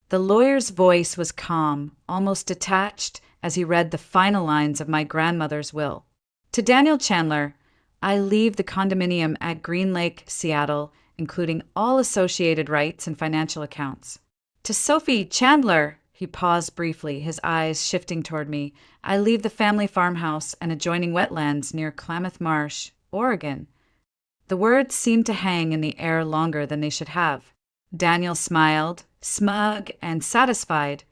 The lawyer's voice was calm, almost detached, as he read the final lines of my grandmother's will. To Daniel Chandler, I leave the condominium at Green Lake, Seattle, including all associated rights and financial accounts. To Sophie Chandler, he paused briefly, his eyes shifting toward me, I leave the family farmhouse and adjoining wetlands near Klamath Marsh, Oregon. The words seemed to hang in the air longer than they should have. Daniel smiled, smug and satisfied,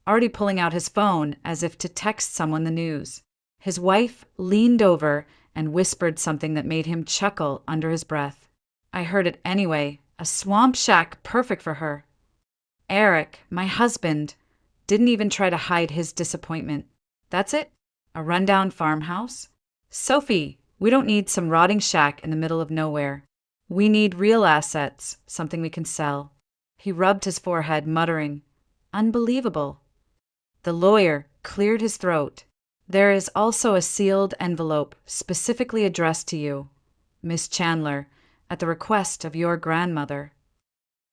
already pulling out his phone as if to text someone the news. His wife leaned over and whispered something that made him chuckle under his breath. I heard it anyway, a swamp shack perfect for her. Eric, my husband, didn't even try to hide his disappointment. That's it? A rundown farmhouse? Sophie, we don't need some rotting shack in the middle of nowhere. We need real assets, something we can sell. He rubbed his forehead, muttering, Unbelievable. The lawyer cleared his throat. There is also a sealed envelope specifically addressed to you, Miss Chandler, at the request of your grandmother.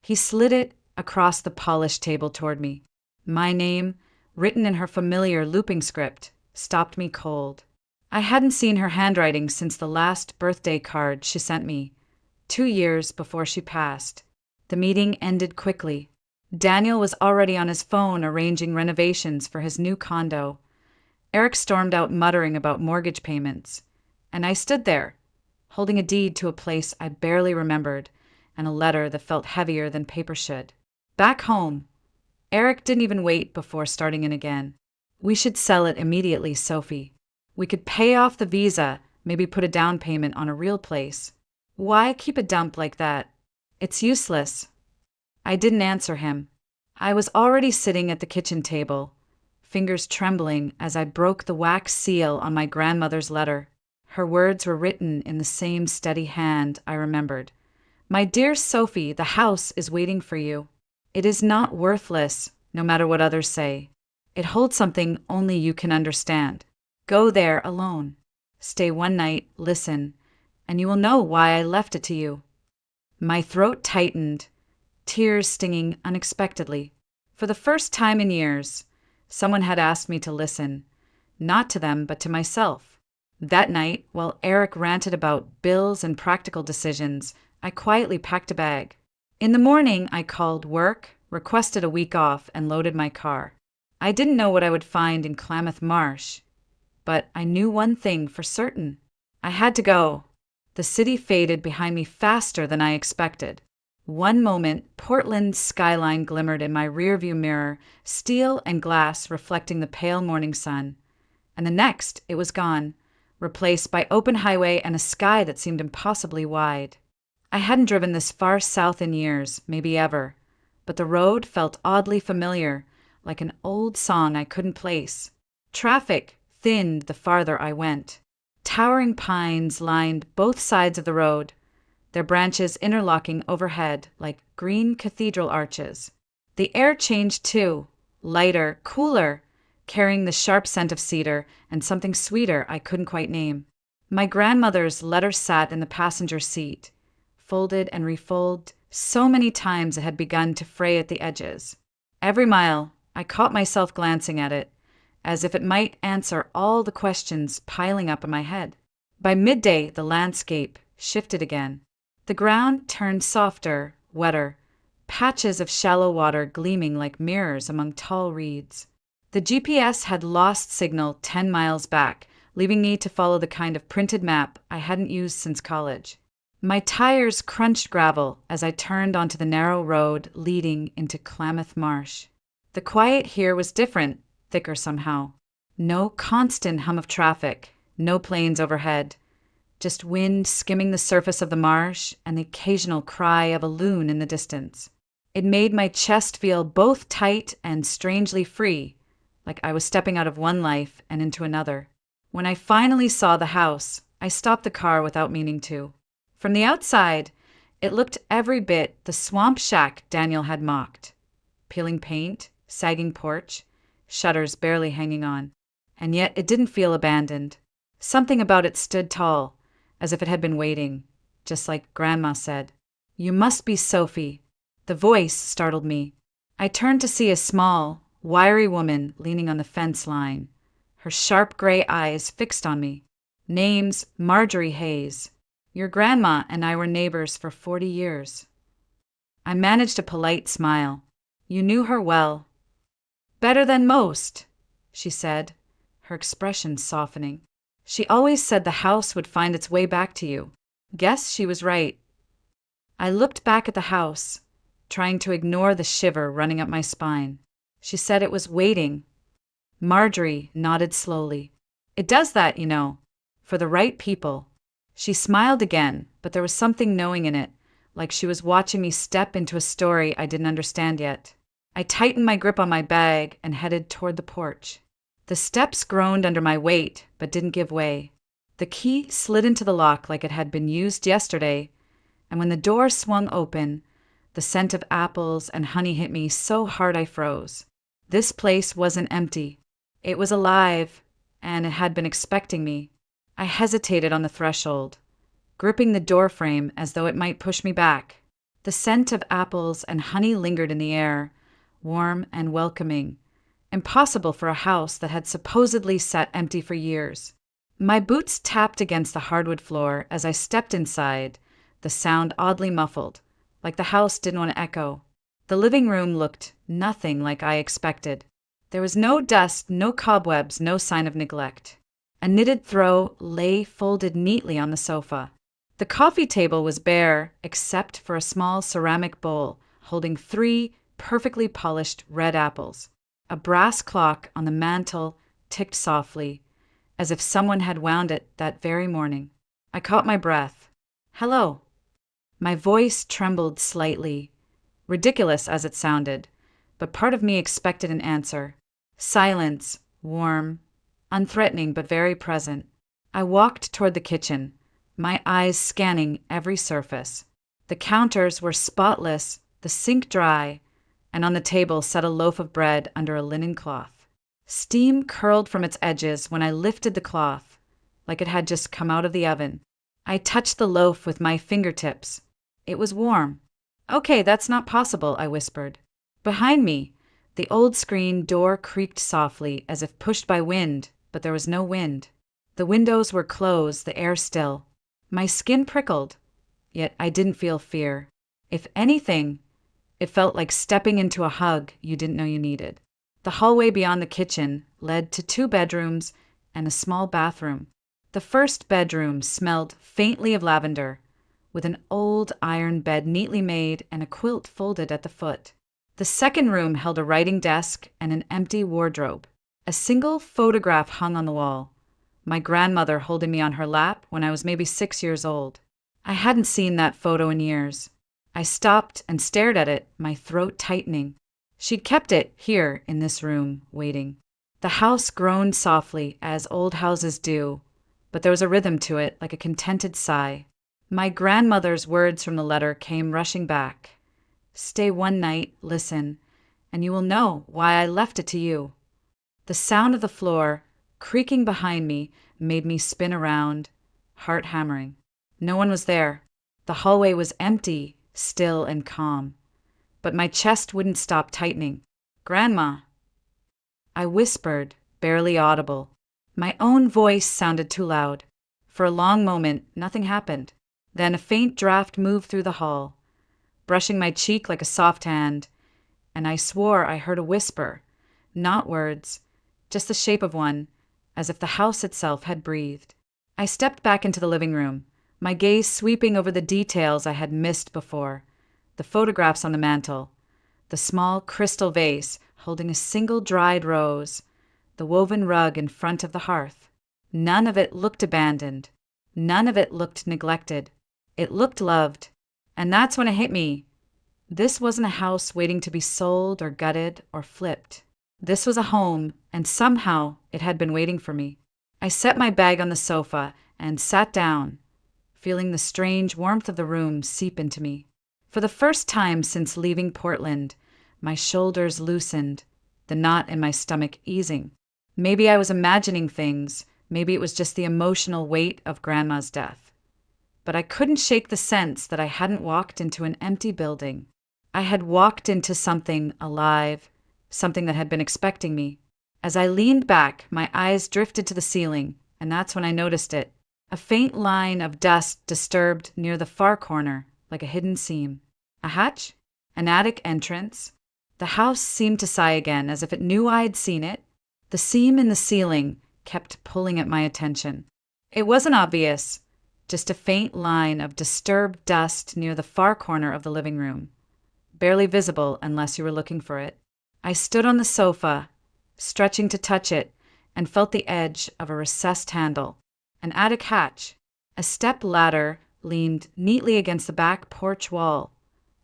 He slid it across the polished table toward me. My name, written in her familiar looping script, stopped me cold. I hadn't seen her handwriting since the last birthday card she sent me, 2 years before she passed. The meeting ended quickly. Daniel was already on his phone arranging renovations for his new condo. Eric stormed out muttering about mortgage payments, and I stood there, holding a deed to a place I barely remembered and a letter that felt heavier than paper should. Back home, Eric didn't even wait before starting in again. We should sell it immediately, Sophie. We could pay off the visa, maybe put a down payment on a real place. Why keep a dump like that? It's useless. I didn't answer him. I was already sitting at the kitchen table, fingers trembling as I broke the wax seal on my grandmother's letter. Her words were written in the same steady hand I remembered. My dear Sophie, the house is waiting for you. It is not worthless, no matter what others say. It holds something only you can understand. Go there alone. Stay one night, listen, and you will know why I left it to you. My throat tightened, tears stinging unexpectedly. For the first time in years, someone had asked me to listen, not to them, but to myself. That night, while Eric ranted about bills and practical decisions, I quietly packed a bag. In the morning, I called work, requested a week off, and loaded my car. I didn't know what I would find in Klamath Marsh, but I knew one thing for certain. I had to go. The city faded behind me faster than I expected. One moment, Portland's skyline glimmered in my rearview mirror, steel and glass reflecting the pale morning sun. And the next, it was gone, replaced by open highway and a sky that seemed impossibly wide. I hadn't driven this far south in years, maybe ever, but the road felt oddly familiar, like an old song I couldn't place. Traffic thinned the farther I went. Towering pines lined both sides of the road, their branches interlocking overhead like green cathedral arches. The air changed too, lighter, cooler, carrying the sharp scent of cedar and something sweeter I couldn't quite name. My grandmother's letter sat in the passenger seat, folded and refolded so many times it had begun to fray at the edges. Every mile, I caught myself glancing at it, as if it might answer all the questions piling up in my head. By midday, the landscape shifted again. The ground turned softer, wetter, patches of shallow water gleaming like mirrors among tall reeds. The GPS had lost signal 10 miles back, leaving me to follow the kind of printed map I hadn't used since college. My tires crunched gravel as I turned onto the narrow road leading into Klamath Marsh. The quiet here was different, thicker somehow. No constant hum of traffic, no planes overhead, just wind skimming the surface of the marsh and the occasional cry of a loon in the distance. It made my chest feel both tight and strangely free, like I was stepping out of one life and into another. When I finally saw the house, I stopped the car without meaning to. From the outside, it looked every bit the swamp shack Daniel had mocked. Peeling paint, sagging porch, shutters barely hanging on. And yet it didn't feel abandoned. Something about it stood tall, as if it had been waiting, just like Grandma said. You must be Sophie. The voice startled me. I turned to see a small, wiry woman leaning on the fence line, her sharp gray eyes fixed on me. Name's Marjorie Hayes. Your grandma and I were neighbors for 40 years. I managed a polite smile. You knew her well. Better than most, she said, her expression softening. She always said the house would find its way back to you. Guess she was right. I looked back at the house, trying to ignore the shiver running up my spine. She said it was waiting. Marjorie nodded slowly. It does that, you know, for the right people. She smiled again, but there was something knowing in it, like she was watching me step into a story I didn't understand yet. I tightened my grip on my bag and headed toward the porch. The steps groaned under my weight, but didn't give way. The key slid into the lock like it had been used yesterday, and when the door swung open, the scent of apples and honey hit me so hard I froze. This place wasn't empty. It was alive, and it had been expecting me. I hesitated on the threshold, gripping the doorframe as though it might push me back. The scent of apples and honey lingered in the air, warm and welcoming, impossible for a house that had supposedly sat empty for years. My boots tapped against the hardwood floor as I stepped inside, the sound oddly muffled, like the house didn't want to echo. The living room looked nothing like I expected. There was no dust, no cobwebs, no sign of neglect. A knitted throw lay folded neatly on the sofa. The coffee table was bare except for a small ceramic bowl holding 3 perfectly polished red apples. A brass clock on the mantel ticked softly, as if someone had wound it that very morning. I caught my breath. Hello. My voice trembled slightly, ridiculous as it sounded, but part of me expected an answer. Silence, warm, unthreatening but very present. I walked toward the kitchen, my eyes scanning every surface. The counters were spotless, the sink dry, and on the table sat a loaf of bread under a linen cloth. Steam curled from its edges when I lifted the cloth, like it had just come out of the oven. I touched the loaf with my fingertips. It was warm. Okay, that's not possible, I whispered. Behind me, the old screen door creaked softly as if pushed by wind, but there was no wind. The windows were closed, the air still. My skin prickled, yet I didn't feel fear. If anything, it felt like stepping into a hug you didn't know you needed. The hallway beyond the kitchen led to 2 bedrooms and a small bathroom. The first bedroom smelled faintly of lavender, with an old iron bed neatly made and a quilt folded at the foot. The second room held a writing desk and an empty wardrobe. A single photograph hung on the wall, my grandmother holding me on her lap when I was maybe 6 years old. I hadn't seen that photo in years. I stopped and stared at it, my throat tightening. She'd kept it here in this room, waiting. The house groaned softly, as old houses do, but there was a rhythm to it, like a contented sigh. My grandmother's words from the letter came rushing back. Stay one night, listen, and you will know why I left it to you. The sound of the floor, creaking behind me, made me spin around, heart hammering. No one was there. The hallway was empty, still and calm. But my chest wouldn't stop tightening. Grandma. I whispered, barely audible. My own voice sounded too loud. For a long moment, nothing happened. Then a faint draft moved through the hall, brushing my cheek like a soft hand, and I swore I heard a whisper, not words, just the shape of one, as if the house itself had breathed. I stepped back into the living room, my gaze sweeping over the details I had missed before. The photographs on the mantel, the small crystal vase holding a single dried rose, the woven rug in front of the hearth. None of it looked abandoned. None of it looked neglected. It looked loved. And that's when it hit me. This wasn't a house waiting to be sold or gutted or flipped. This was a home, and somehow it had been waiting for me. I set my bag on the sofa and sat down, feeling the strange warmth of the room seep into me. For the first time since leaving Portland, my shoulders loosened, the knot in my stomach easing. Maybe I was imagining things, maybe it was just the emotional weight of Grandma's death. But I couldn't shake the sense that I hadn't walked into an empty building. I had walked into something alive, something that had been expecting me. As I leaned back, my eyes drifted to the ceiling, and that's when I noticed it. A faint line of dust disturbed near the far corner, like a hidden seam. A hatch? An attic entrance? The house seemed to sigh again, as if it knew I'd seen it. The seam in the ceiling kept pulling at my attention. It wasn't obvious, just a faint line of disturbed dust near the far corner of the living room, barely visible unless you were looking for it. I stood on the sofa, stretching to touch it, and felt the edge of a recessed handle. An attic hatch. A step ladder leaned neatly against the back porch wall,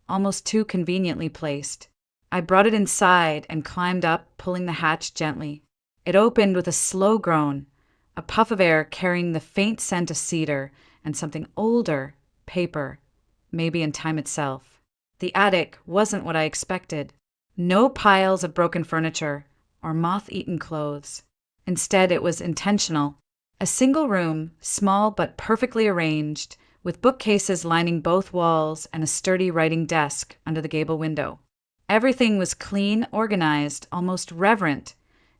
almost too conveniently placed. I brought it inside and climbed up, pulling the hatch gently. It opened with a slow groan, a puff of air carrying the faint scent of cedar and something older, paper, maybe in time itself. The attic wasn't what I expected. No piles of broken furniture or moth-eaten clothes. Instead, it was intentional. A single room, small but perfectly arranged, with bookcases lining both walls and a sturdy writing desk under the gable window. Everything was clean, organized, almost reverent,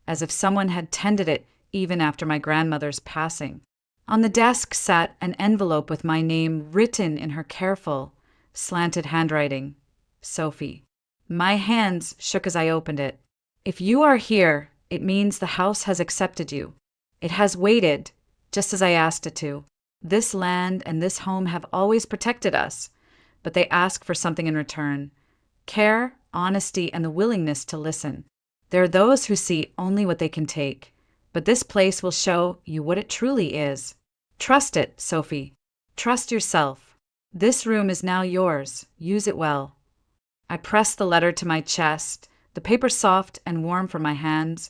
as if someone had tended it even after my grandmother's passing. On the desk sat an envelope with my name written in her careful, slanted handwriting. Sophie. My hands shook as I opened it. If you are here, it means the house has accepted you. It has waited, just as I asked it to. This land and this home have always protected us, but they ask for something in return. Care, honesty, and the willingness to listen. There are those who see only what they can take, but this place will show you what it truly is. Trust it, Sophie. Trust yourself. This room is now yours. Use it well. I pressed the letter to my chest, the paper soft and warm from my hands,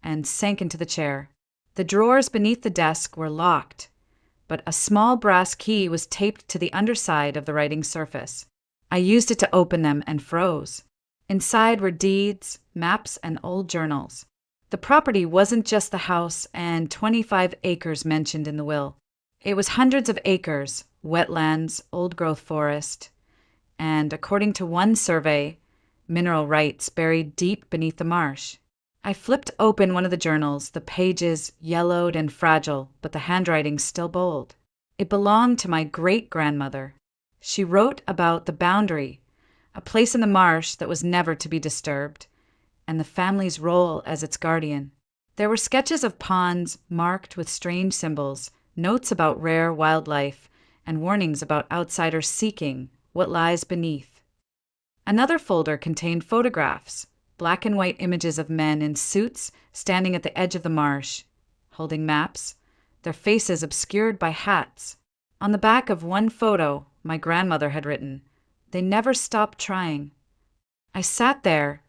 and sank into the chair. The drawers beneath the desk were locked, but a small brass key was taped to the underside of the writing surface. I used it to open them and froze. Inside were deeds, maps, and old journals. The property wasn't just the house and 25 acres mentioned in the will. It was hundreds of acres, wetlands, old-growth forest, and, according to one survey, mineral rights buried deep beneath the marsh. I flipped open one of the journals, the pages yellowed and fragile, but the handwriting still bold. It belonged to my great-grandmother. She wrote about the boundary, a place in the marsh that was never to be disturbed, and the family's role as its guardian. There were sketches of ponds marked with strange symbols, notes about rare wildlife, and warnings about outsiders seeking what lies beneath. Another folder contained photographs, black and white images of men in suits standing at the edge of the marsh, holding maps, their faces obscured by hats. On the back of one photo, my grandmother had written, "They never stopped trying." I sat there,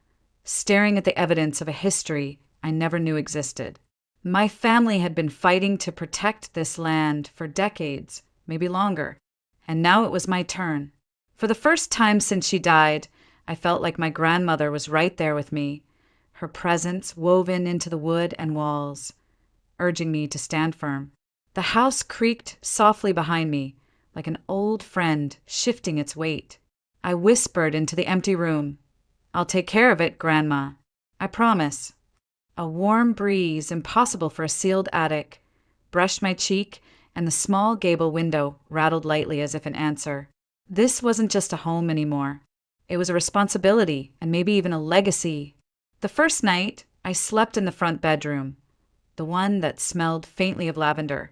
staring at the evidence of a history I never knew existed. My family had been fighting to protect this land for decades, maybe longer, and now it was my turn. For the first time since she died, I felt like my grandmother was right there with me, her presence woven into the wood and walls, urging me to stand firm. The house creaked softly behind me, like an old friend shifting its weight. I whispered into the empty room, "I'll take care of it, Grandma. I promise." A warm breeze, impossible for a sealed attic, brushed my cheek, and the small gable window rattled lightly as if in answer. This wasn't just a home anymore. It was a responsibility, and maybe even a legacy. The first night, I slept in the front bedroom, the one that smelled faintly of lavender.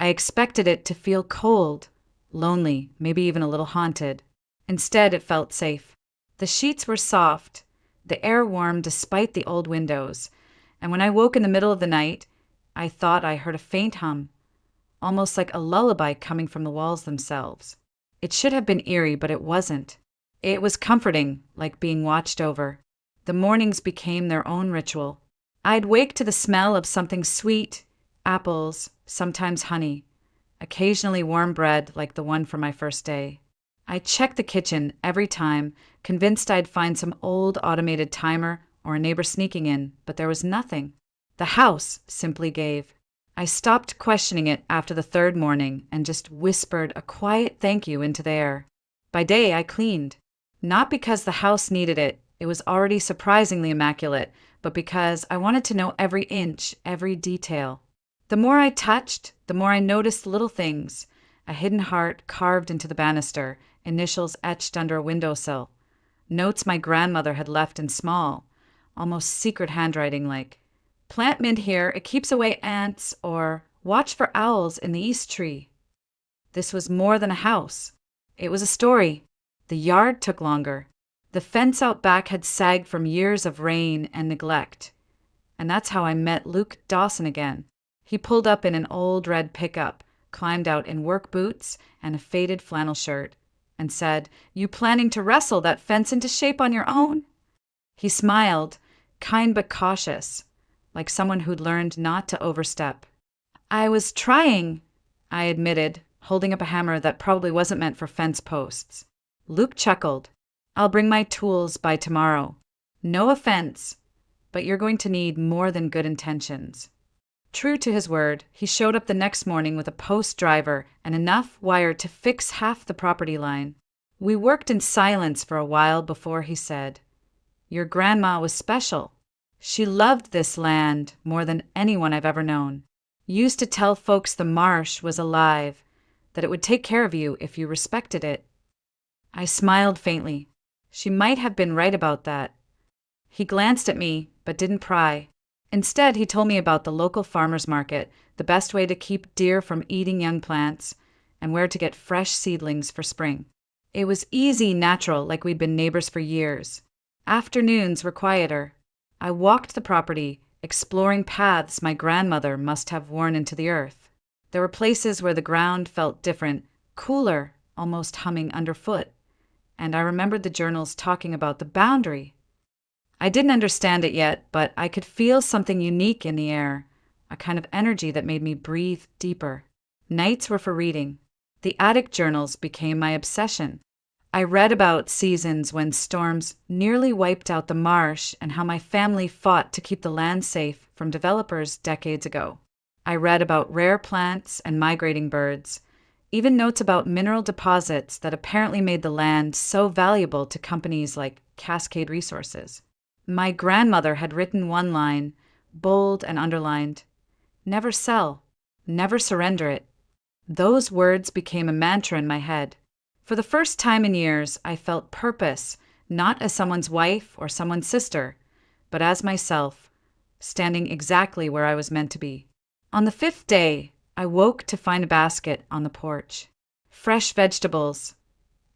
I expected it to feel cold, lonely, maybe even a little haunted. Instead, it felt safe. The sheets were soft, the air warm despite the old windows, and when I woke in the middle of the night, I thought I heard a faint hum, almost like a lullaby coming from the walls themselves. It should have been eerie, but it wasn't. It was comforting, like being watched over. The mornings became their own ritual. I'd wake to the smell of something sweet, apples, sometimes honey, occasionally warm bread like the one from my first day. I checked the kitchen every time, convinced I'd find some old automated timer or a neighbor sneaking in, but there was nothing. The house simply gave. I stopped questioning it after the third morning and just whispered a quiet thank you into the air. By day, I cleaned. Not because the house needed it, it was already surprisingly immaculate, but because I wanted to know every inch, every detail. The more I touched, the more I noticed little things: a hidden heart carved into the banister, initials etched under a windowsill, notes my grandmother had left in small, almost secret handwriting like, "Plant mint here, it keeps away ants," or "Watch for owls in the east tree." This was more than a house. It was a story. The yard took longer. The fence out back had sagged from years of rain and neglect. And that's how I met Luke Dawson again. He pulled up in an old red pickup, climbed out in work boots and a faded flannel shirt, and said, "You planning to wrestle that fence into shape on your own?" He smiled, kind but cautious, like someone who'd learned not to overstep. "I was trying," I admitted, holding up a hammer that probably wasn't meant for fence posts. Luke chuckled. "I'll bring my tools by tomorrow. No offense, but you're going to need more than good intentions." True to his word, he showed up the next morning with a post driver and enough wire to fix half the property line. We worked in silence for a while before he said, "Your grandma was special. She loved this land more than anyone I've ever known. Used to tell folks the marsh was alive, that it would take care of you if you respected it." I smiled faintly. She might have been right about that. He glanced at me, but didn't pry. Instead, he told me about the local farmer's market, the best way to keep deer from eating young plants, and where to get fresh seedlings for spring. It was easy, natural, like we'd been neighbors for years. Afternoons were quieter. I walked the property, exploring paths my grandmother must have worn into the earth. There were places where the ground felt different, cooler, almost humming underfoot. And I remembered the journals talking about the boundary. I didn't understand it yet, but I could feel something unique in the air, a kind of energy that made me breathe deeper. Nights were for reading. The attic journals became my obsession. I read about seasons when storms nearly wiped out the marsh and how my family fought to keep the land safe from developers decades ago. I read about rare plants and migrating birds, even notes about mineral deposits that apparently made the land so valuable to companies like Cascade Resources. My grandmother had written one line, bold and underlined, "Never sell, never surrender it." Those words became a mantra in my head. For the first time in years, I felt purpose, not as someone's wife or someone's sister, but as myself, standing exactly where I was meant to be. On the 5th day, I woke to find a basket on the porch. Fresh vegetables,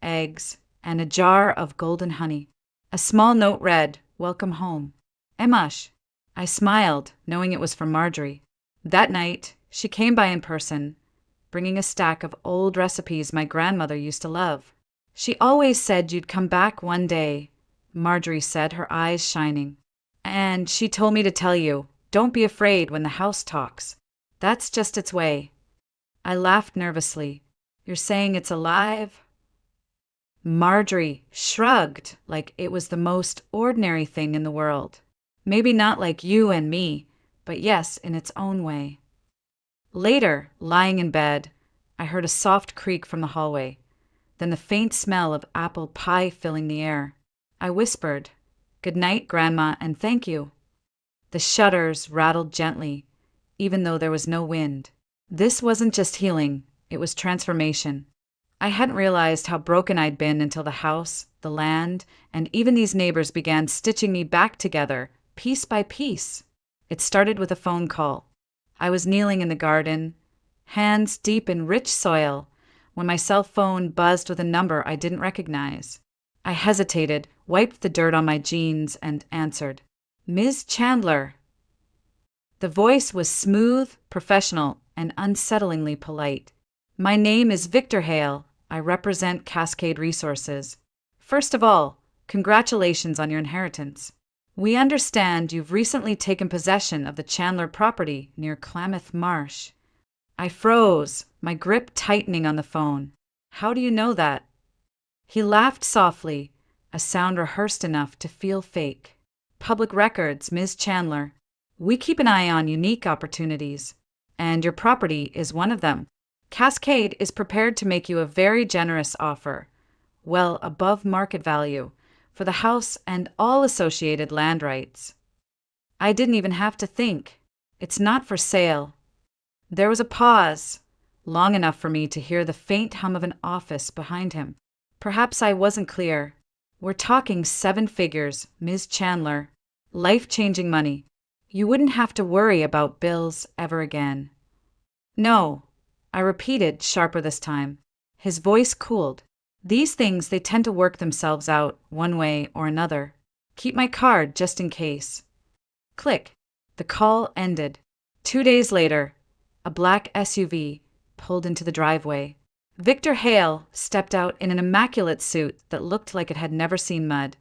eggs, and a jar of golden honey. A small note read, "Welcome home. Emash." I smiled, knowing it was from Marjorie. That night, she came by in person, bringing a stack of old recipes my grandmother used to love. "She always said you'd come back one day," Marjorie said, her eyes shining. "And she told me to tell you, don't be afraid when the house talks. That's just its way." I laughed nervously. "You're saying it's alive?" Marjorie shrugged like it was the most ordinary thing in the world. "Maybe not like you and me, but yes, in its own way." Later, lying in bed, I heard a soft creak from the hallway, then the faint smell of apple pie filling the air. I whispered, "Good night, Grandma, and thank you." The shutters rattled gently, even though there was no wind. This wasn't just healing, it was transformation. I hadn't realized how broken I'd been until the house, the land, and even these neighbors began stitching me back together, piece by piece. It started with a phone call. I was kneeling in the garden, hands deep in rich soil, when my cell phone buzzed with a number I didn't recognize. I hesitated, wiped the dirt on my jeans, and answered, "Ms. Chandler." The voice was smooth, professional, and unsettlingly polite. "My name is Victor Hale. I represent Cascade Resources. First of all, congratulations on your inheritance. We understand you've recently taken possession of the Chandler property near Klamath Marsh." I froze, my grip tightening on the phone. "How do you know that?" He laughed softly, a sound rehearsed enough to feel fake. "Public records, Ms. Chandler. We keep an eye on unique opportunities, and your property is one of them. Cascade is prepared to make you a very generous offer, well above market value, for the house and all associated land rights. I didn't even have to think. It's not for sale. There was a pause, long enough for me to hear the faint hum of an office behind him. Perhaps I wasn't clear. We're talking 7 figures, Ms. Chandler. Life-changing money. You wouldn't have to worry about bills ever again. No, I repeated, sharper this time. His voice cooled. These things, they tend to work themselves out, one way or another. Keep my card just in case. Click. The call ended. 2 days later, a black SUV pulled into the driveway. Victor Hale stepped out in an immaculate suit that looked like it had never seen mud,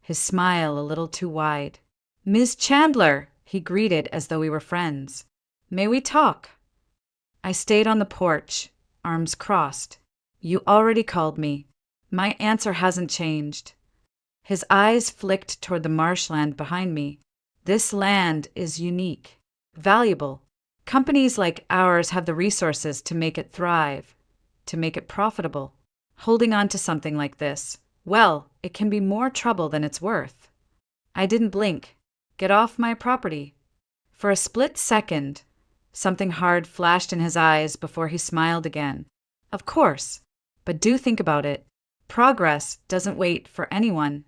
his smile a little too wide. "Ms. Chandler," he greeted as though we were friends. "May we talk?" I stayed on the porch, arms crossed. "You already called me. My answer hasn't changed." His eyes flicked toward the marshland behind me. "This land is unique, valuable. Companies like ours have the resources to make it thrive, to make it profitable. Holding on to something like this, well, it can be more trouble than it's worth." I didn't blink. "Get off my property." For a split second, something hard flashed in his eyes before he smiled again. "Of course, but do think about it. Progress doesn't wait for anyone."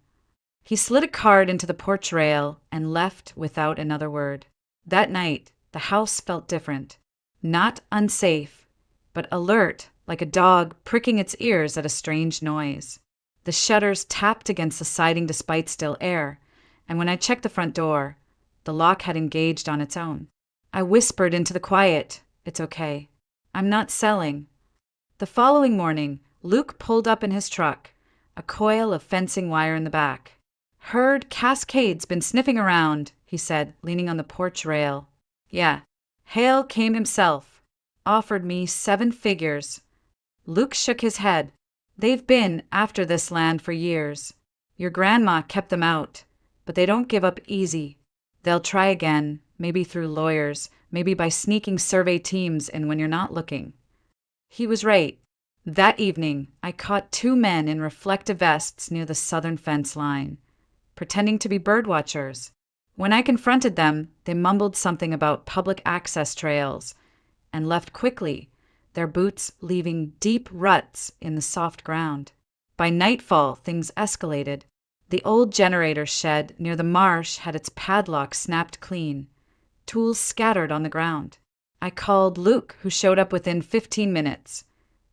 He slid a card into the porch rail and left without another word. That night, the house felt different. Not unsafe, but alert, like a dog pricking its ears at a strange noise. The shutters tapped against the siding despite still air, and when I checked the front door, the lock had engaged on its own. I whispered into the quiet, "It's okay. I'm not selling." The following morning, Luke pulled up in his truck, a coil of fencing wire in the back. "Heard Cascade's been sniffing around," he said, leaning on the porch rail. "Yeah, Hale came himself. Offered me 7 figures. Luke shook his head. "They've been after this land for years. Your grandma kept them out, but they don't give up easy. They'll try again, maybe through lawyers, maybe by sneaking survey teams in when you're not looking." He was right. That evening, I caught 2 men in reflective vests near the southern fence line, pretending to be birdwatchers. When I confronted them, they mumbled something about public access trails and left quickly, their boots leaving deep ruts in the soft ground. By nightfall, things escalated. The old generator shed near the marsh had its padlock snapped clean, tools scattered on the ground. I called Luke, who showed up within 15 minutes,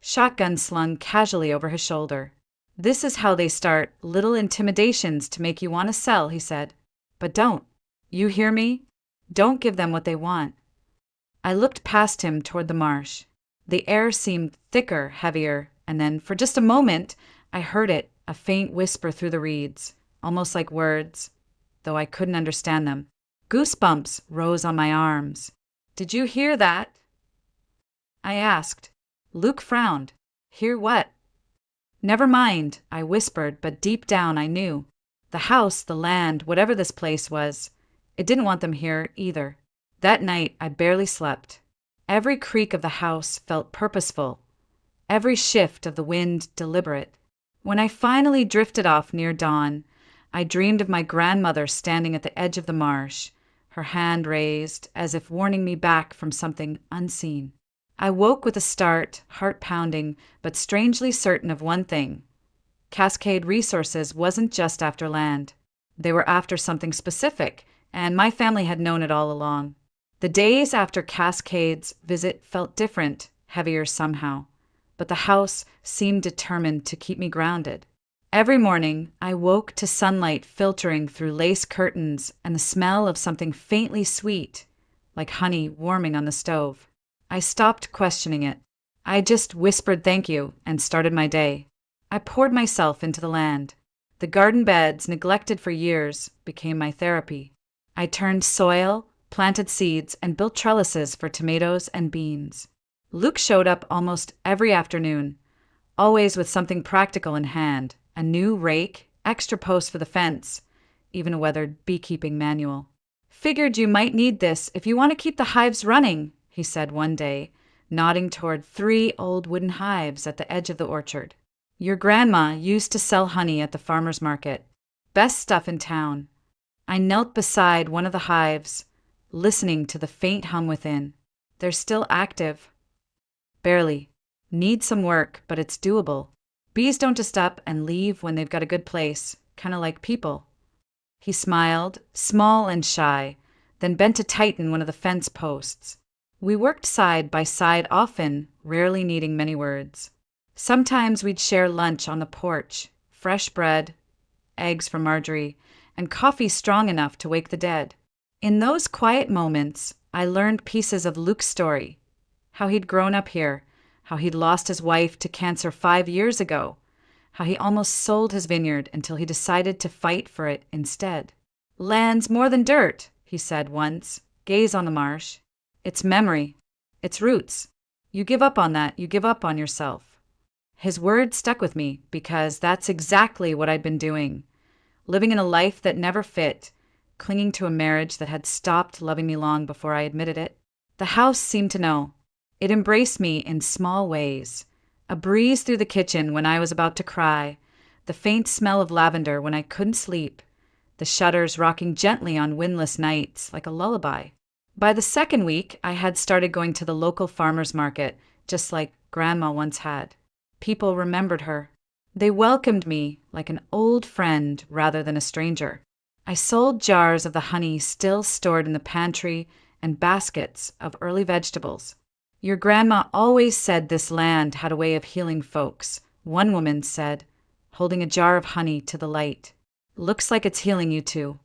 shotgun slung casually over his shoulder. "This is how they start, little intimidations to make you want to sell," he said. "But don't. You hear me? Don't give them what they want." I looked past him toward the marsh. The air seemed thicker, heavier, and then, for just a moment, I heard it, a faint whisper through the reeds, almost like words, though I couldn't understand them. Goosebumps rose on my arms. "Did you hear that?" I asked. Luke frowned. "Hear what?" "Never mind," I whispered, but deep down I knew. The house, the land, whatever this place was, it didn't want them here either. That night I barely slept. Every creak of the house felt purposeful, every shift of the wind deliberate. When I finally drifted off near dawn, I dreamed of my grandmother standing at the edge of the marsh, her hand raised as if warning me back from something unseen. I woke with a start, heart pounding, but strangely certain of one thing. Cascade Resources wasn't just after land. They were after something specific, and my family had known it all along. The days after Cascade's visit felt different, heavier somehow, but the house seemed determined to keep me grounded. Every morning, I woke to sunlight filtering through lace curtains and the smell of something faintly sweet, like honey warming on the stove. I stopped questioning it. I just whispered thank you and started my day. I poured myself into the land. The garden beds, neglected for years, became my therapy. I turned soil, planted seeds, and built trellises for tomatoes and beans. Luke showed up almost every afternoon, always with something practical in hand, a new rake, extra posts for the fence, even a weathered beekeeping manual. "Figured you might need this if you want to keep the hives running," he said one day, nodding toward 3 old wooden hives at the edge of the orchard. Your grandma used to sell honey at the farmer's market. Best stuff in town. I knelt beside one of the hives, listening to the faint hum within. They're still active. Barely. Need some work, but it's doable. Bees don't just up and leave when they've got a good place, kind of like people. He smiled, small and shy, then bent to tighten one of the fence posts. We worked side by side often, rarely needing many words. Sometimes we'd share lunch on the porch, fresh bread, eggs from Marjorie, and coffee strong enough to wake the dead. In those quiet moments, I learned pieces of Luke's story, how he'd grown up here, how he'd lost his wife to cancer 5 years ago, how he almost sold his vineyard until he decided to fight for it instead. Land's more than dirt, he said once. Gaze on the marsh. It's memory. It's roots. You give up on that, you give up on yourself. His words stuck with me because that's exactly what I'd been doing. Living in a life that never fit, clinging to a marriage that had stopped loving me long before I admitted it. The house seemed to know. It embraced me in small ways. A breeze through the kitchen when I was about to cry, the faint smell of lavender when I couldn't sleep, the shutters rocking gently on windless nights like a lullaby. By the second week, I had started going to the local farmer's market, just like Grandma once had. People remembered her. They welcomed me like an old friend rather than a stranger. I sold jars of the honey still stored in the pantry and baskets of early vegetables. Your grandma always said this land had a way of healing folks, one woman said, holding a jar of honey to the light. Looks like it's healing you too.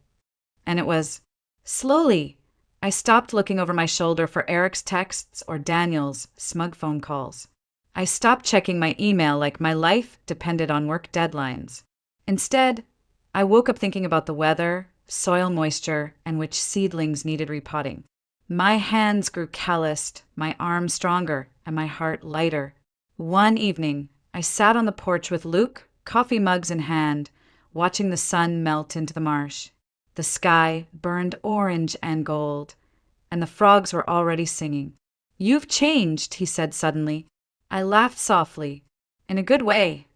And it was. Slowly, I stopped looking over my shoulder for Eric's texts or Daniel's smug phone calls. I stopped checking my email like my life depended on work deadlines. Instead, I woke up thinking about the weather, soil moisture, and which seedlings needed repotting. My hands grew calloused, my arms stronger, and my heart lighter. One evening, I sat on the porch with Luke, coffee mugs in hand, watching the sun melt into the marsh. The sky burned orange and gold, and the frogs were already singing. "You've changed," he said suddenly. I laughed softly. "In a good way.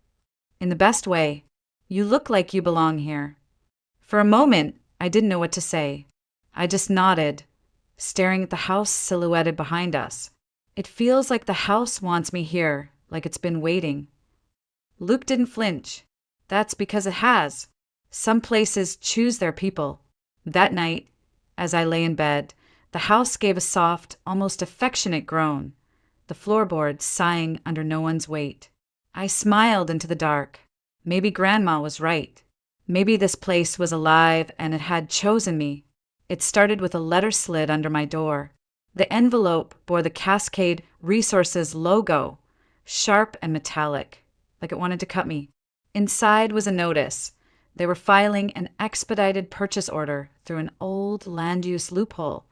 In the best way. You look like you belong here." For a moment, I didn't know what to say. I just nodded, staring at the house silhouetted behind us. It feels like the house wants me here, like it's been waiting. Luke didn't flinch. That's because it has. Some places choose their people. That night, as I lay in bed, the house gave a soft, almost affectionate groan, the floorboards sighing under no one's weight. I smiled into the dark. Maybe Grandma was right. Maybe this place was alive and it had chosen me. It started with a letter slid under my door. The envelope bore the Cascade Resources logo, sharp and metallic, like it wanted to cut me. Inside was a notice. They were filing an expedited purchase order through an old land use loophole,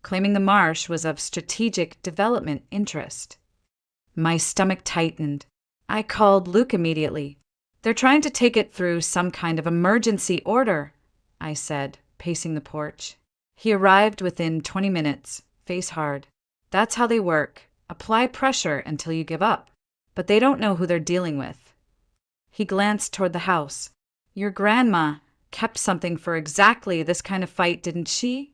claiming the marsh was of strategic development interest. My stomach tightened. I called Luke immediately. "They're trying to take it through some kind of emergency order," I said, pacing the porch. He arrived within 20 minutes, face hard. "That's how they work. Apply pressure until you give up. But they don't know who they're dealing with." He glanced toward the house. "Your grandma kept something for exactly this kind of fight, didn't she?"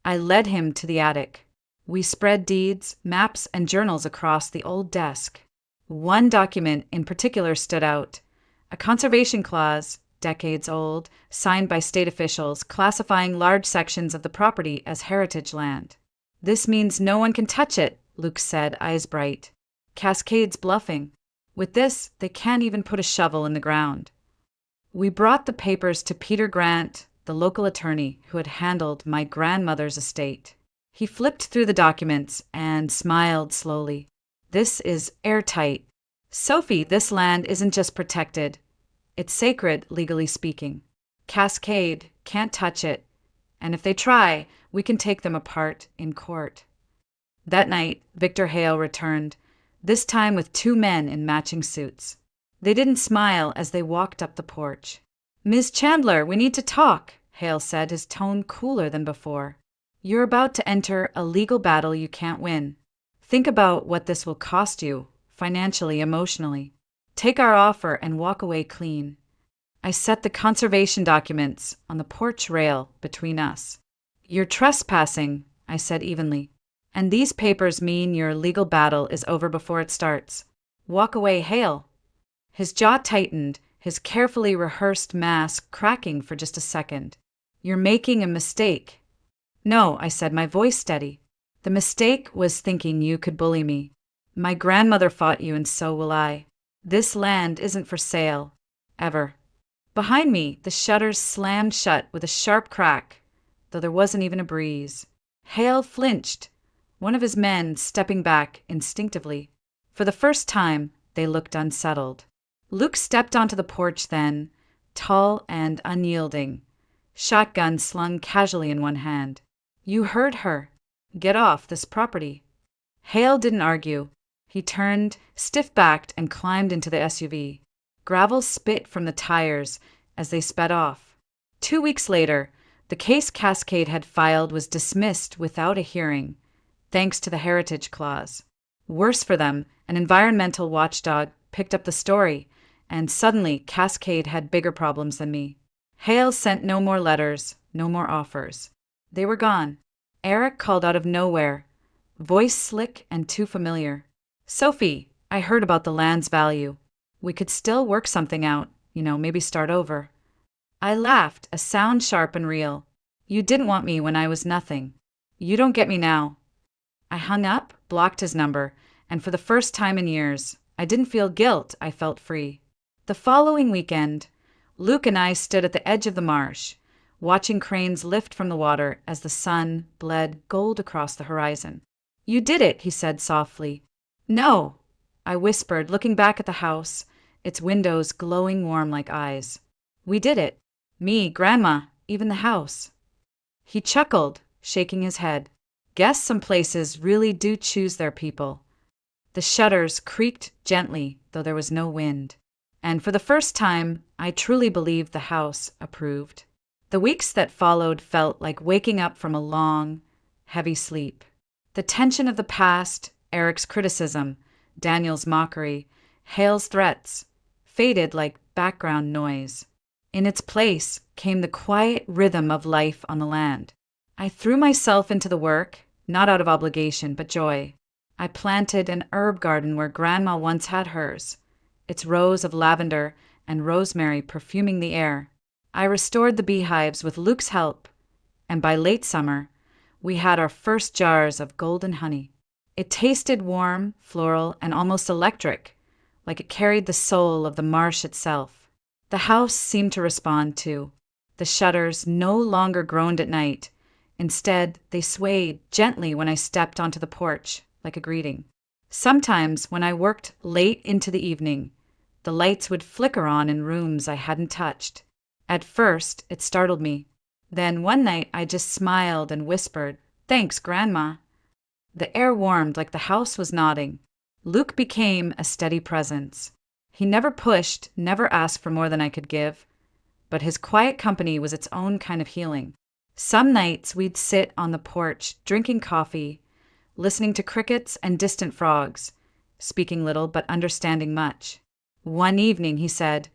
I led him to the attic. We spread deeds, maps, and journals across the old desk. One document in particular stood out. A conservation clause, decades old, signed by state officials classifying large sections of the property as heritage land. "This means no one can touch it," Luke said, eyes bright. "Cascade's bluffing. With this, they can't even put a shovel in the ground." We brought the papers to Peter Grant, the local attorney who had handled my grandmother's estate. He flipped through the documents and smiled slowly. "This is airtight. Sophie, this land isn't just protected. It's sacred, legally speaking. Cascade can't touch it, and if they try, we can take them apart in court." That night, Victor Hale returned, this time with 2 men in matching suits. They didn't smile as they walked up the porch. "Ms. Chandler, we need to talk," Hale said, his tone cooler than before. "You're about to enter a legal battle you can't win. Think about what this will cost you, financially, emotionally." Take our offer and walk away clean. I set the conservation documents on the porch rail between us. You're trespassing, I said evenly. And these papers mean your legal battle is over before it starts. Walk away, Hale. His jaw tightened, his carefully rehearsed mask cracking for just a second. You're making a mistake. No, I said, my voice steady. The mistake was thinking you could bully me. My grandmother fought you and so will I. This land isn't for sale. Ever. Behind me, the shutters slammed shut with a sharp crack, though there wasn't even a breeze. Hale flinched, one of his men stepping back instinctively. For the first time, they looked unsettled. Luke stepped onto the porch then, tall and unyielding, shotgun slung casually in one hand. You heard her. Get off this property. Hale didn't argue. He turned, stiff-backed, and climbed into the SUV. Gravel spit from the tires as they sped off. 2 weeks later, the case Cascade had filed was dismissed without a hearing, thanks to the Heritage Clause. Worse for them, an environmental watchdog picked up the story, and suddenly Cascade had bigger problems than me. Hale sent no more letters, no more offers. They were gone. Eric called out of nowhere, voice slick and too familiar. Sophie, I heard about the land's value. We could still work something out, maybe start over. I laughed, a sound sharp and real. You didn't want me when I was nothing. You don't get me now. I hung up, blocked his number, and for the first time in years, I didn't feel guilt, I felt free. The following weekend, Luke and I stood at the edge of the marsh, watching cranes lift from the water as the sun bled gold across the horizon. You did it, he said softly. No, I whispered, looking back at the house, its windows glowing warm like eyes. We did it. Me, Grandma, even the house. He chuckled, shaking his head. Guess some places really do choose their people. The shutters creaked gently, though there was no wind. And for the first time, I truly believed the house approved. The weeks that followed felt like waking up from a long, heavy sleep. The tension of the past, Eric's criticism, Daniel's mockery, Hale's threats, faded like background noise. In its place came the quiet rhythm of life on the land. I threw myself into the work, not out of obligation, but joy. I planted an herb garden where Grandma once had hers, its rows of lavender and rosemary perfuming the air. I restored the beehives with Luke's help, and by late summer, we had our first jars of golden honey. It tasted warm, floral, and almost electric, like it carried the soul of the marsh itself. The house seemed to respond too. The shutters no longer groaned at night. Instead, they swayed gently when I stepped onto the porch, like a greeting. Sometimes, when I worked late into the evening, the lights would flicker on in rooms I hadn't touched. At first, it startled me. Then one night, I just smiled and whispered, "Thanks, Grandma." The air warmed like the house was nodding. Luke became a steady presence. He never pushed, never asked for more than I could give, but his quiet company was its own kind of healing. Some nights we'd sit on the porch, drinking coffee, listening to crickets and distant frogs, speaking little but understanding much. One evening he said,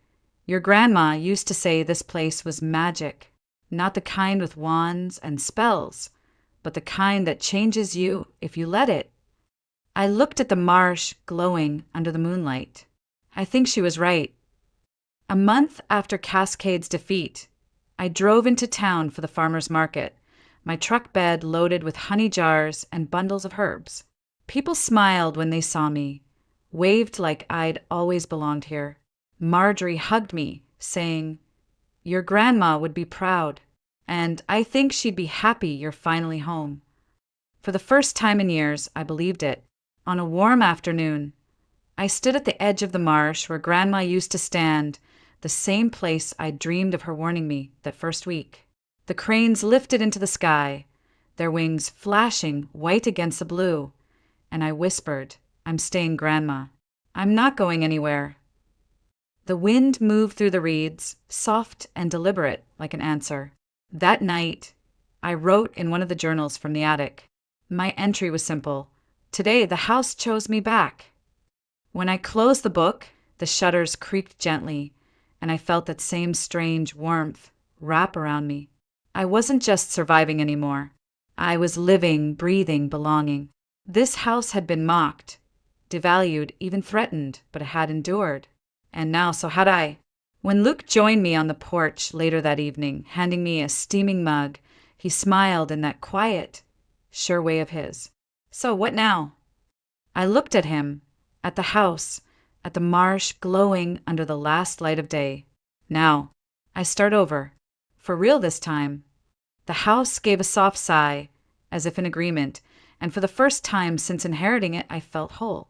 "Your grandma used to say this place was magic, not the kind with wands and spells, but the kind that changes you if you let it." I looked at the marsh glowing under the moonlight. I think she was right. A month after Cascade's defeat, I drove into town for the farmer's market, my truck bed loaded with honey jars and bundles of herbs. People smiled when they saw me, waved like I'd always belonged here. Marjorie hugged me, saying, "Your grandma would be proud, and I think she'd be happy you're finally home." For the first time in years, I believed it. On a warm afternoon, I stood at the edge of the marsh where Grandma used to stand, the same place I'd dreamed of her warning me that first week. The cranes lifted into the sky, their wings flashing white against the blue, and I whispered, "I'm staying, Grandma. I'm not going anywhere." The wind moved through the reeds, soft and deliberate, like an answer. That night, I wrote in one of the journals from the attic. My entry was simple. Today, the house chose me back. When I closed the book, The shutters creaked gently, and I felt that same strange warmth wrap around me. I wasn't just surviving anymore. I was living, breathing, belonging. This house had been mocked, devalued, even threatened, but it had endured. And now, so had I. When Luke joined me on the porch later that evening, handing me a steaming mug, he smiled in that quiet, sure way of his. So, what now? I looked at him, at the house, at the marsh glowing under the last light of day. Now, I start over. For real this time. The house gave a soft sigh, as if in agreement, and for the first time since inheriting it, I felt whole.